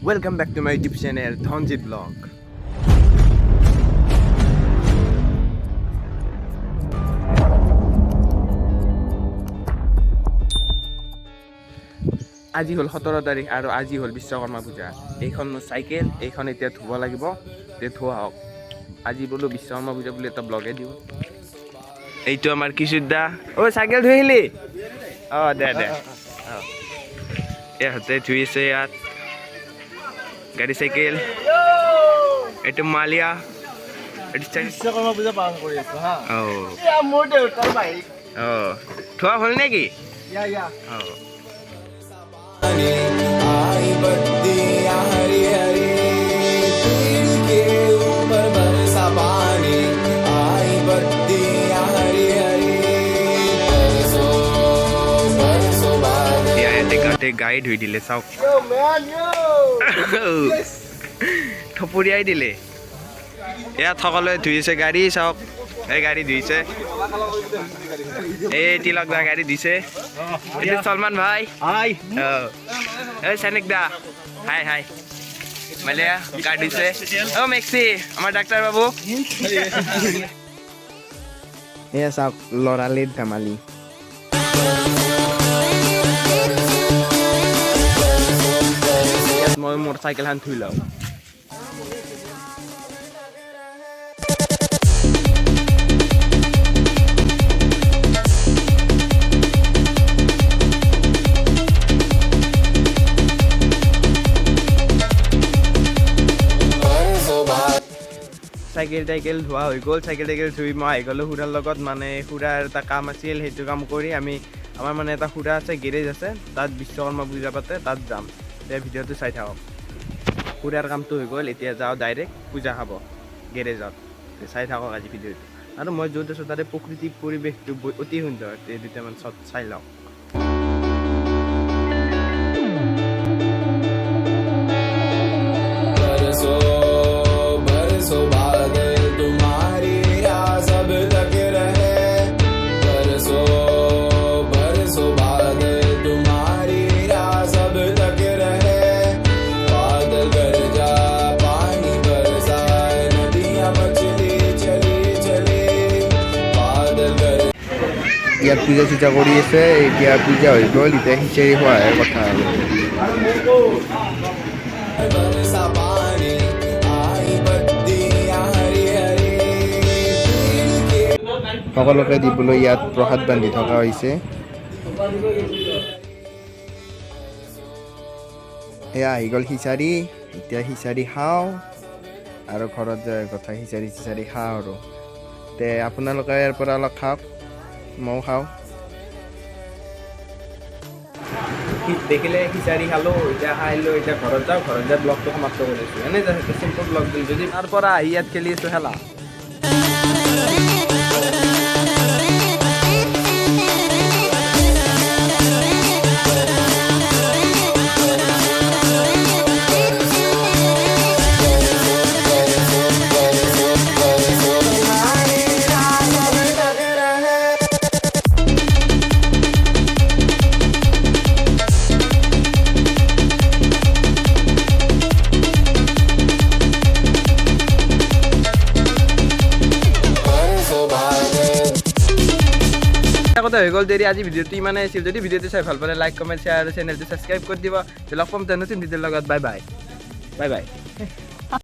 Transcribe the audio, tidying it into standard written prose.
Welcome back to my YouTube channel, Dhonjit Vlog. আজি হল 17 তাৰিখ আৰু আজি হল বিশ্বকৰ্মা পূজা। এইখন মোৰ চাইকেল, এইখন এতিয়া ধুব লাগিব, তে ধোৱা হওক। আজি বোলো বিশ্বকৰ্মা পূজা বুলি এটা ব্লগে দিওঁ। এইটো আমাৰ কিশোৰদা। অ চাইকেল ধুই আহিলি? দে ইহঁতে ধুই আছে ইয়াত গাড়ী চাইকেল। এইটো মালিয়া, বিশ্বকৰ্মা পূজা পালন কৰি আছো হা। মোৰ দেউতাৰ বাইক। ধোৱা হ'ল নেকি? आई बत्तियां हरी हरी पेड़ के ऊपर बरसा पानी आई बत्तियां हरी हरी बरसो बरसो बादल ইয়াতে গাড়ী ধুই দিলে চাওক, থপৰিয়াই দিলে। ইয়াত সকলোৱে ধুইছে গাড়ী, চাওক এই গাড়ী ধুইছে। এই তিলক দা গাড়ী ধুইছে। এইটো সলমান ভাই। এই সৈনিক দা হাই হাই। মালিয়া গাড়ী ধুইছে। মেক্সি আমাৰ ডাক্তৰ বাবু। এয়া চাওক লৰালিৰ ধেমালি। মই মোৰ চাইকেলখন ধুই লওঁ। চাইকেল ধোৱা হৈ গ'ল। চাইকেল ধুই মই আহি গ'লোঁ খুৰাৰ লগত। মানে খুৰাৰ এটা কাম আছিল, সেইটো কাম কৰি আমাৰ মানে এটা খুৰা আছে, গেৰেজ আছে, তাত বিশ্বকৰ্মা পূজা পাতে, তাত যাম। এতিয়া ভিডিঅ'টো চাই থাকক। খুৰাৰ কামটো হৈ গ'ল, এতিয়া যাওঁ ডাইৰেক্ট পূজা খাব গেৰেজত। চাই থাকক আজি ভিডিঅ'টো। আৰু মই য'ত আছোঁ তাতে প্ৰকৃতিক পৰিৱেশটো অতি সুন্দৰ। এই দুটামান শ্বট চাই লওঁ। बरसो बरसो बादल तुम्हारी राह सब तक रहे बरसो बरसो बादल तुम्हारी राह सब तक रहे बादल गरजा पानी बरसाए नदियां मछली चली चली बादल गरजा ইয়াত পূজা চূজা কৰি আছে। এতিয়া পূজা হৈ গ'ল, এতিয়া খিচাৰি খোৱাহে কথা আৰু। बरसा पानी आई बत्तियां हरी हरी पेड़ के সকলোকে দিবলৈ ইয়াত প্ৰসাদ বান্ধি থকা হৈছে। এয়া আহি গ'ল খিচাৰি। এতিয়া খিচাৰি খাওঁ আৰু ঘৰত যায় কথা খিচাৰি খাওঁ আৰু। তে আপোনালোকে ইয়াৰ পৰা অলপ খাওক, ময়ো খাওঁ। দেখিলে খিচাৰি খালোঁ, এতিয়া খাই লৈ এতিয়া ঘৰত যাওঁ। ঘৰত যায় ব্লগটো সমাপ্ত কৰিছোঁ। এনেই চিম্পল ব্লগ দিলোঁ। যদি তাৰ পৰা আহি ইয়াত খেলি আছোঁ খেলা। কথা হৈ গ'ল দেৰি। আজি ভিডিঅ'টো ইমানেই আছিল। যদি ভিডিঅ'টো চাই ভাল পালে লাইক, কমেণ্ট, শ্বেয়াৰ আৰু চেনেলটো ছাবস্ক্ৰাইব কৰি দিব। লগ পাম নতুন ভিডিঅ'ৰ লগত। Bye bye.